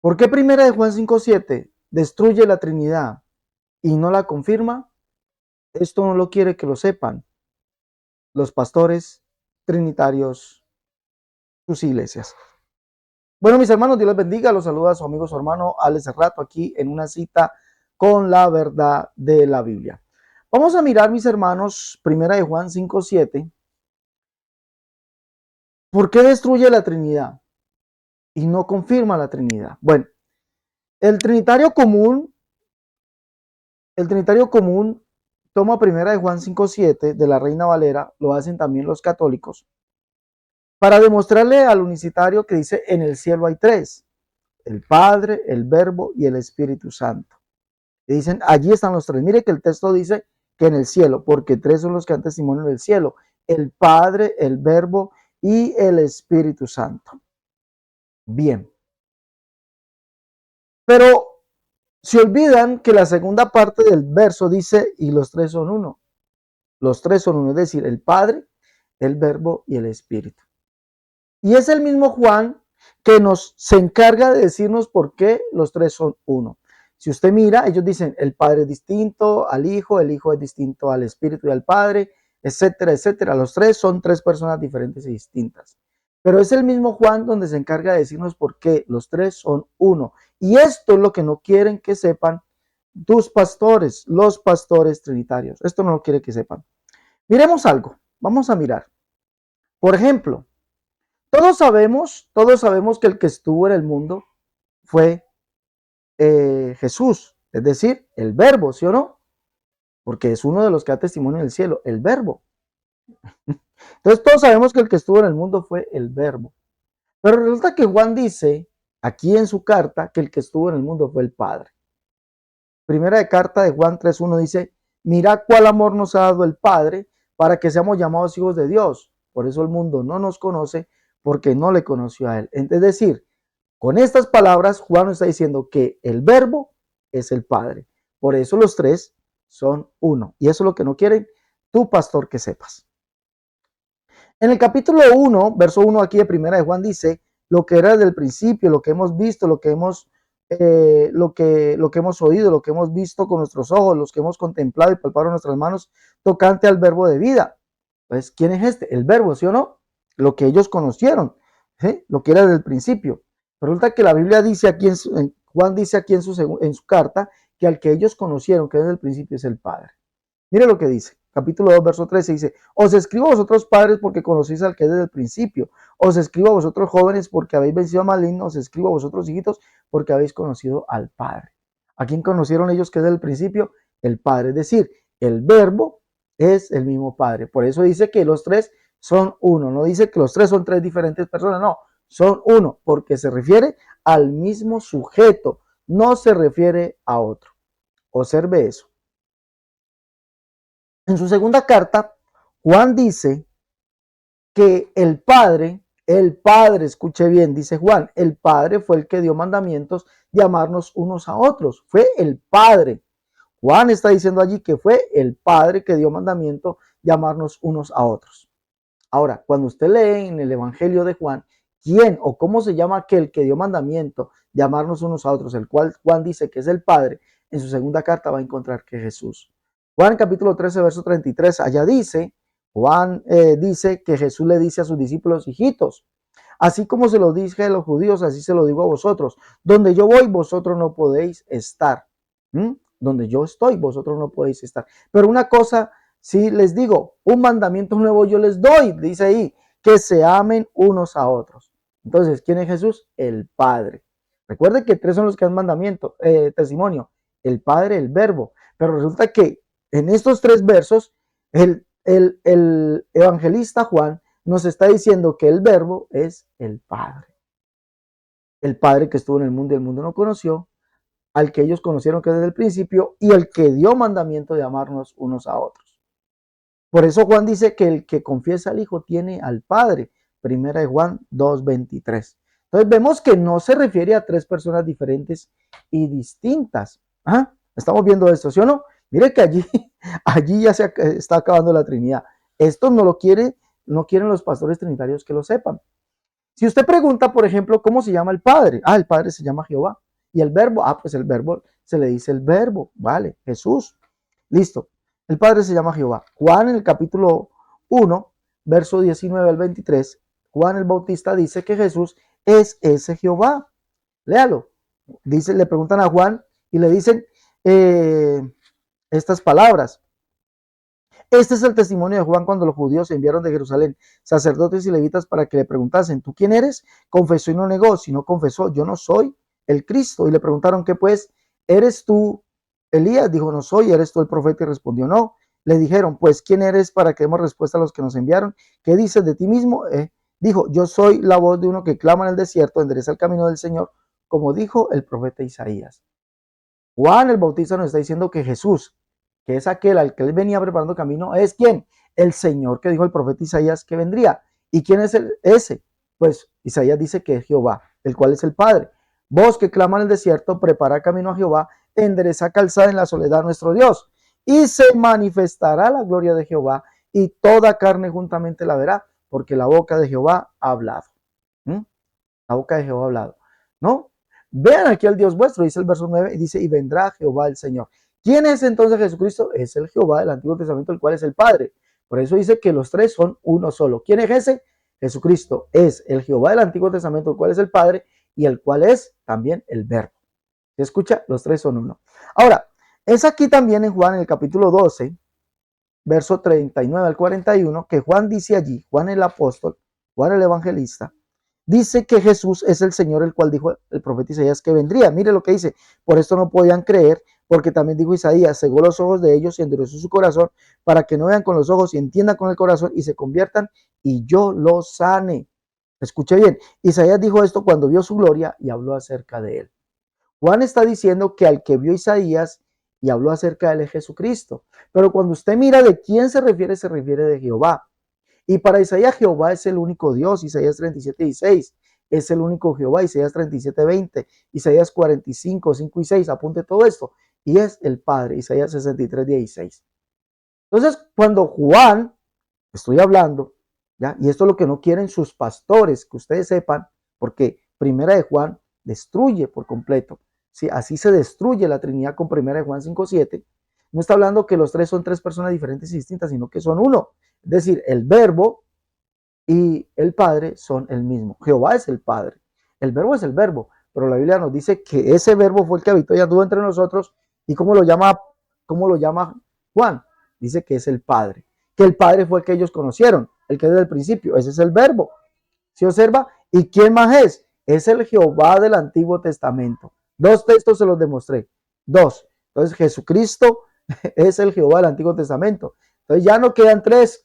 ¿Por qué primera de Juan 5:7 destruye la Trinidad y no la confirma? Esto no lo quiere que lo sepan los pastores trinitarios, sus iglesias. Bueno, mis hermanos, Dios les bendiga. Los saluda a su amigo, su hermano Alex Rato, aquí en una cita con la verdad de la Biblia. Vamos a mirar, mis hermanos, primera de Juan 5:7. ¿Por qué destruye la Trinidad y no confirma la Trinidad? Bueno, el trinitario común, el trinitario común toma primera de Juan 5:7 de la Reina Valera, lo hacen también los católicos, para demostrarle al unicitario que dice: en el cielo hay tres, el Padre, el Verbo y el Espíritu Santo. Y dicen: allí están los tres. Mire que el texto dice que en el cielo, porque tres son los que dan testimonio en el cielo: el Padre, el Verbo y el Espíritu Santo. Bien, pero se olvidan que la segunda parte del verso dice: y los tres son uno. Los tres son uno, es decir, el Padre, el Verbo y el Espíritu. Y es el mismo Juan que se encarga de decirnos por qué los tres son uno. Si usted mira, ellos dicen: el Padre es distinto al Hijo, el Hijo es distinto al Espíritu y al Padre, etcétera, etcétera. Los tres son tres personas diferentes y distintas. Pero es el mismo Juan donde se encarga de decirnos por qué los tres son uno. Y esto es lo que no quieren que sepan tus pastores, los pastores trinitarios. Esto no lo quiere que sepan. Miremos algo. Vamos a mirar. Por ejemplo, todos sabemos que el que estuvo en el mundo fue Jesús, es decir, el Verbo, ¿sí o no? Porque es uno de los que da testimonio en el cielo, el Verbo. Entonces todos sabemos que el que estuvo en el mundo fue el Verbo. Pero resulta que Juan dice aquí en su carta que el que estuvo en el mundo fue el Padre. Primera de carta de Juan 3:1 dice: mira cuál amor nos ha dado el Padre para que seamos llamados hijos de Dios. Por eso el mundo no nos conoce, porque no le conoció a él. Es decir, con estas palabras, Juan nos está diciendo que el Verbo es el Padre. Por eso los tres son uno. Y eso es lo que no quiere tu pastor que sepas. En el capítulo 1, verso 1 aquí de primera de Juan dice: lo que era desde el principio, lo que hemos visto, lo que hemos oído, lo que hemos visto con nuestros ojos, los que hemos contemplado y palpado en nuestras manos, tocante al Verbo de vida. Pues, ¿quién es este? El Verbo, ¿sí o no? Lo que ellos conocieron, ¿sí? Lo que era desde el principio. Resulta que la Biblia dice aquí, Juan dice aquí en su carta, que al que ellos conocieron, que desde el principio, es el Padre. Mire lo que dice, capítulo 2, verso 13, dice: os escribo a vosotros, padres, porque conocéis al que es desde el principio. Os escribo a vosotros, jóvenes, porque habéis vencido al maligno. Os escribo a vosotros, hijitos, porque habéis conocido al Padre. ¿A quién conocieron ellos que es desde el principio? El Padre. Es decir, el Verbo es el mismo Padre. Por eso dice que los tres son uno. No dice que los tres son tres diferentes personas, no. Son uno, porque se refiere al mismo sujeto, no se refiere a otro. Observe eso. En su segunda carta, Juan dice que el Padre, escuche bien, dice Juan, el Padre fue el que dio mandamientos de amarnos unos a otros. Fue el Padre. Juan está diciendo allí que fue el Padre que dio mandamiento de amarnos unos a otros. Ahora, cuando usted lee en el Evangelio de Juan, ¿quién o cómo se llama aquel que dio mandamiento de amarnos unos a otros, el cual Juan dice que es el Padre? En su segunda carta va a encontrar que Jesús. Juan capítulo 13, verso 33, allá dice, Juan dice que Jesús le dice a sus discípulos: hijitos, así como se lo dije a los judíos, así se lo digo a vosotros. Donde yo voy, vosotros no podéis estar. Donde yo estoy, vosotros no podéis estar. Pero una cosa sí les digo, un mandamiento nuevo yo les doy, dice ahí, que se amen unos a otros. Entonces, ¿quién es Jesús? El Padre. Recuerde que tres son los que dan mandamiento, testimonio: el Padre, el Verbo. Pero resulta que en estos tres versos, el evangelista Juan nos está diciendo que el Verbo es el Padre. El Padre que estuvo en el mundo y el mundo no conoció, al que ellos conocieron que desde el principio, y el que dio mandamiento de amarnos unos a otros. Por eso Juan dice que el que confiesa al Hijo tiene al Padre. Primera de Juan 2:23. Entonces vemos que no se refiere a tres personas diferentes y distintas. ¿Ah? Estamos viendo esto, ¿sí o no? Mire que allí ya se está acabando la Trinidad. Esto no quieren los pastores trinitarios que lo sepan. Si usted pregunta, por ejemplo, ¿cómo se llama el Padre? El Padre se llama Jehová. ¿Y el verbo? Pues el verbo se le dice el verbo, ¿vale? Jesús. Listo. El Padre se llama Jehová. Juan en el capítulo 1, verso 19 al 23, Juan el Bautista dice que Jesús es ese Jehová. Léalo. Dice, le preguntan a Juan y le dicen estas palabras. Este es el testimonio de Juan cuando los judíos enviaron de Jerusalén sacerdotes y levitas para que le preguntasen, ¿tú quién eres? Confesó y no negó, sino confesó, yo no soy el Cristo. Y le preguntaron, ¿qué pues? ¿Eres tú Elías? Dijo, no soy. ¿Eres tú el profeta? Y respondió, no. Le dijeron, pues, ¿quién eres para que demos respuesta a los que nos enviaron? ¿Qué dices de ti mismo? Dijo, yo soy la voz de uno que clama en el desierto, endereza el camino del Señor, como dijo el profeta Isaías. Juan el Bautista nos está diciendo que Jesús, que es aquel al que él venía preparando camino, ¿es quién? El Señor que dijo el profeta Isaías que vendría. ¿Y quién es ese? Pues Isaías dice que es Jehová, el cual es el Padre. Vos que clama en el desierto, prepara camino a Jehová, endereza calzada en la soledad nuestro Dios. Y se manifestará la gloria de Jehová, y toda carne juntamente la verá, porque la boca de Jehová ha hablado. La boca de Jehová ha hablado. ¿No? Vean aquí al Dios vuestro, dice el verso 9, y dice, y vendrá Jehová el Señor. ¿Quién es entonces Jesucristo? Es el Jehová del Antiguo Testamento, el cual es el Padre. Por eso dice que los tres son uno solo. ¿Quién es ese? Jesucristo es el Jehová del Antiguo Testamento, el cual es el Padre, y el cual es también el Verbo. ¿Se escucha? Los tres son uno. Ahora, es aquí también en Juan, en el capítulo 12, verso 39 al 41, que Juan dice allí, Juan el apóstol, Juan el evangelista, dice que Jesús es el Señor, el cual dijo el profeta Isaías que vendría. Mire lo que dice, por esto no podían creer, porque también dijo Isaías, cegó los ojos de ellos y endureció su corazón, para que no vean con los ojos y entiendan con el corazón y se conviertan y yo los sane. Escuche bien, Isaías dijo esto cuando vio su gloria y habló acerca de él. Juan está diciendo que al que vio Isaías y habló acerca de él es Jesucristo. Pero cuando usted mira de quién se refiere de Jehová. Y para Isaías Jehová es el único Dios, Isaías 37:16 es el único Jehová, Isaías 37:20, Isaías 45, 5 y 6, apunte todo esto, y es el Padre, Isaías 63:16. Entonces, cuando Juan, estoy hablando, ¿ya? Y esto es lo que no quieren sus pastores, que ustedes sepan, porque Primera de Juan destruye por completo, ¿sí? Así se destruye la Trinidad con Primera de Juan 5:7. No está hablando que los tres son tres personas diferentes y distintas, sino que son uno. Es decir, el Verbo y el Padre son el mismo. Jehová es el Padre. El Verbo es el Verbo. Pero la Biblia nos dice que ese Verbo fue el que habitó y anduvo entre nosotros. ¿Y cómo lo llama Juan? Dice que es el Padre. Que el Padre fue el que ellos conocieron. El que desde el principio. Ese es el Verbo. ¿Se observa? ¿Y quién más es? Es el Jehová del Antiguo Testamento. Dos textos se los demostré. Dos. Entonces Jesucristo es el Jehová del Antiguo Testamento. Entonces ya no quedan tres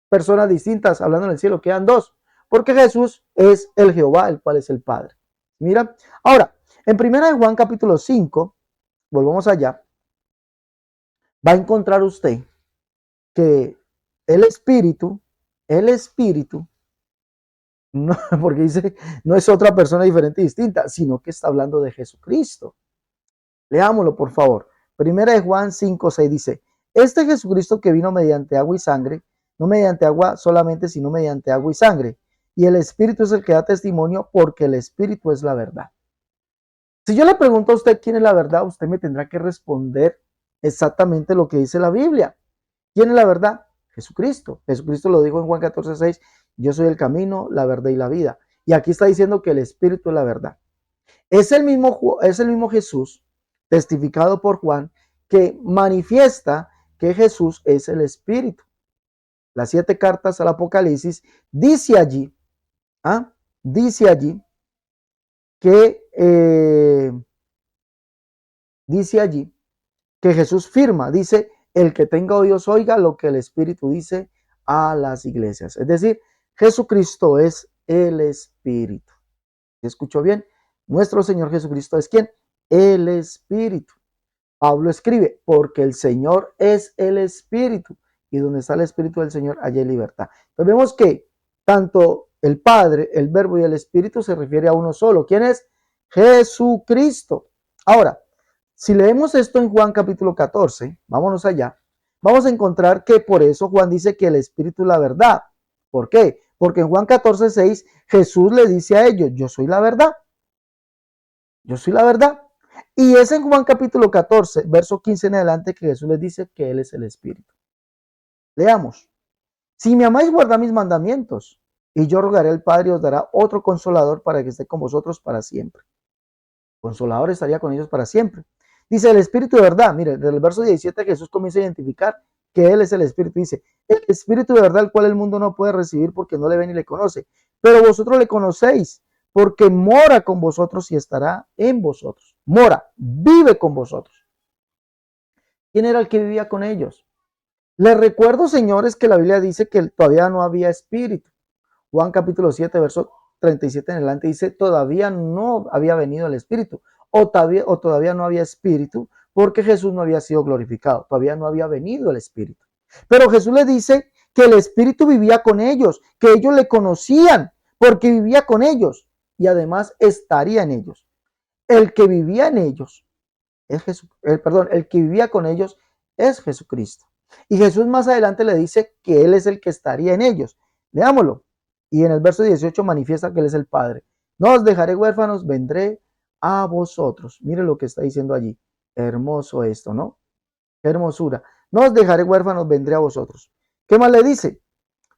personas distintas hablando en el cielo, quedan dos, porque Jesús es el Jehová, el cual es el Padre. Mira, ahora, en Primera de Juan capítulo 5, volvamos allá, va a encontrar usted que el Espíritu, no, porque dice, no es otra persona diferente y distinta, sino que está hablando de Jesucristo. Leámoslo, por favor. Primera de Juan 5:6 dice, este Jesucristo que vino mediante agua y sangre, no mediante agua solamente, sino mediante agua y sangre. Y el Espíritu es el que da testimonio, porque el Espíritu es la verdad. Si yo le pregunto a usted quién es la verdad, usted me tendrá que responder exactamente lo que dice la Biblia. ¿Quién es la verdad? Jesucristo. Jesucristo lo dijo en Juan 14:6, yo soy el camino, la verdad y la vida. Y aquí está diciendo que el Espíritu es la verdad. Es el mismo Jesús, testificado por Juan, que manifiesta que Jesús es el Espíritu. Las 7 cartas al Apocalipsis dice allí que Jesús firma, dice, el que tenga oídos oiga lo que el Espíritu dice a las iglesias. Es decir, Jesucristo es el Espíritu. ¿Se escuchó bien? Nuestro Señor Jesucristo es ¿quién? El Espíritu. Pablo escribe, porque el Señor es el Espíritu, y donde está el Espíritu del Señor, allá hay libertad. Entonces vemos que tanto el Padre, el Verbo y el Espíritu se refiere a uno solo. ¿Quién es? Jesucristo. Ahora, si leemos esto en Juan capítulo 14, vámonos allá, vamos a encontrar que por eso Juan dice que el Espíritu es la verdad. ¿Por qué? Porque en Juan 14:6 Jesús le dice a ellos, yo soy la verdad. Yo soy la verdad. Y es en Juan capítulo 14, verso 15 en adelante que Jesús les dice que Él es el Espíritu. Leamos. Si me amáis, guardad mis mandamientos, y yo rogaré al Padre y os dará otro consolador para que esté con vosotros para siempre. Consolador estaría con ellos para siempre. Dice el Espíritu de verdad. Mire, desde el verso 17 Jesús comienza a identificar que Él es el Espíritu. Dice, el Espíritu de verdad, el cual el mundo no puede recibir porque no le ve ni le conoce. Pero vosotros le conocéis, porque mora con vosotros y estará en vosotros. Mora, vive con vosotros. ¿Quién era el que vivía con ellos? Les recuerdo, señores, que la Biblia dice que todavía no había Espíritu. Juan capítulo 7, verso 37 en adelante dice, todavía no había venido el Espíritu, o todavía no había Espíritu, porque Jesús no había sido glorificado, todavía no había venido el Espíritu. Pero Jesús les dice que el Espíritu vivía con ellos, que ellos le conocían, porque vivía con ellos, y además estaría en ellos. El que vivía en ellos es el que vivía con ellos es Jesucristo. Y Jesús más adelante le dice que Él es el que estaría en ellos. Leámoslo. Y en el verso 18 manifiesta que Él es el Padre. No os dejaré huérfanos, vendré a vosotros. Mire lo que está diciendo allí. Hermoso esto, ¿no? Qué hermosura. No os dejaré huérfanos, vendré a vosotros. ¿Qué más le dice?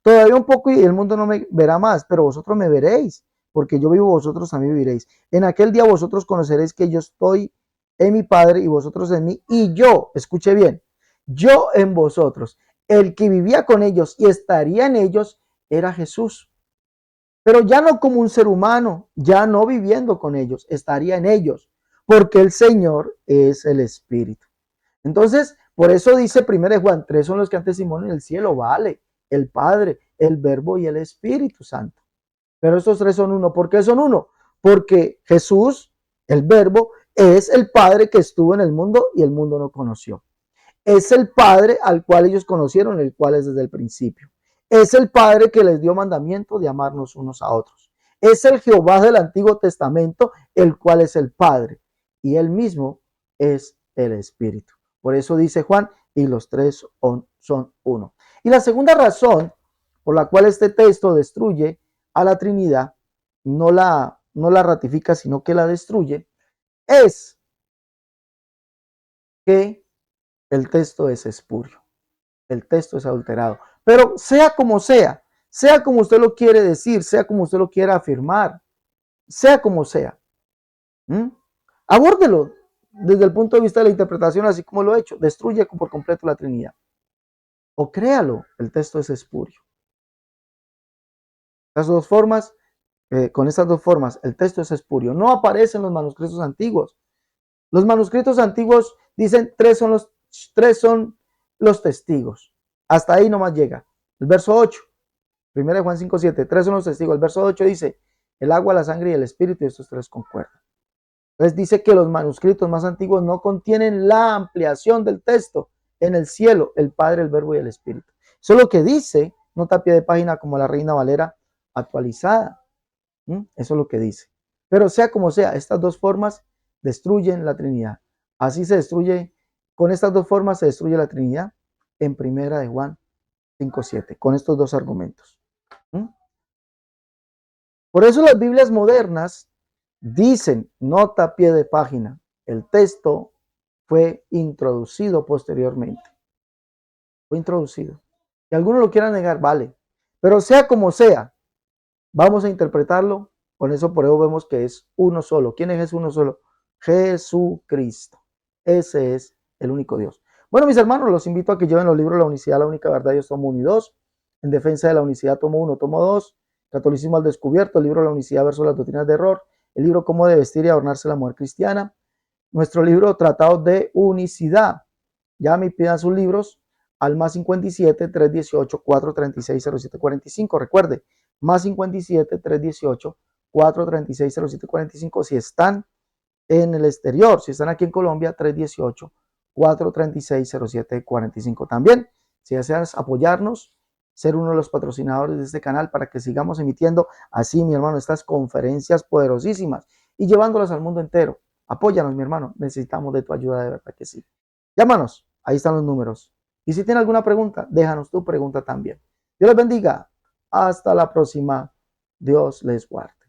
Todavía un poco y el mundo no me verá más, pero vosotros me veréis, porque yo vivo, vosotros también viviréis. En aquel día vosotros conoceréis que yo estoy en mi Padre y vosotros en mí, y yo, escuche bien, yo en vosotros. El que vivía con ellos y estaría en ellos era Jesús. Pero ya no como un ser humano, ya no viviendo con ellos, estaría en ellos, porque el Señor es el Espíritu. Entonces, por eso dice 1 Juan, 3 son los que han testimonio en el cielo, vale, el Padre, el Verbo y el Espíritu Santo. Pero estos tres son uno. ¿Por qué son uno? Porque Jesús, el Verbo, es el Padre que estuvo en el mundo y el mundo no conoció. Es el Padre al cual ellos conocieron, el cual es desde el principio. Es el Padre que les dio mandamiento de amarnos unos a otros. Es el Jehová del Antiguo Testamento, el cual es el Padre. Y él mismo es el Espíritu. Por eso dice Juan, y los tres son uno. Y la segunda razón por la cual este texto destruye a la Trinidad, no la ratifica, sino que la destruye, es que el texto es espurio, el texto es adulterado. Pero sea como usted lo quiere decir, sea como usted lo quiera afirmar, sea como sea, abórdelo desde el punto de vista de la interpretación, así como lo he hecho, destruye por completo la Trinidad. O créalo, el texto es espurio. Las dos formas, con estas dos formas, el texto es espurio. No aparece en los manuscritos antiguos. Los manuscritos antiguos dicen tres son los testigos. Hasta ahí nomás llega. El verso 8, 1 Juan 5:7, tres son los testigos. El verso 8 dice, el agua, la sangre y el espíritu, y estos tres concuerdan. Entonces dice que los manuscritos más antiguos no contienen la ampliación del texto en el cielo, el Padre, el Verbo y el Espíritu. Eso es lo que dice, nota a pie de página como la Reina Valera actualizada. Eso es lo que dice. Pero sea como sea, estas dos formas destruyen la Trinidad. Así se destruye, con estas dos formas se destruye la Trinidad en 1 Juan 5:7, con estos dos argumentos. Por eso las Biblias modernas dicen, nota a pie de página, el texto fue introducido posteriormente. Fue introducido. Que algunos lo quieran negar, vale. Pero sea como sea, vamos a interpretarlo. Con eso por eso vemos que es uno solo. ¿Quién es uno solo? Jesucristo. Ese es el único Dios. Bueno, mis hermanos, los invito a que lleven los libros La Unicidad, la Única Verdad. Yo tomo 1 y 2. En defensa de la unicidad tomo 1, tomo 2. Catolicismo al descubierto. El libro La Unicidad versus las doctrinas de error. El libro Cómo de vestir y adornarse la mujer cristiana. Nuestro libro Tratado de Unicidad. Ya me pidan sus libros al más 57 318 436 0745. Recuerde, más 57 318 436 0745. Si están en el exterior, si están aquí en Colombia, 318 436 0745. También, si deseas apoyarnos, ser uno de los patrocinadores de este canal para que sigamos emitiendo así, mi hermano, estas conferencias poderosísimas y llevándolas al mundo entero. Apóyanos, mi hermano, necesitamos de tu ayuda, de verdad que sí. Llámanos, ahí están los números. Y si tienes alguna pregunta, déjanos tu pregunta también. Dios les bendiga. Hasta la próxima. Dios les guarde.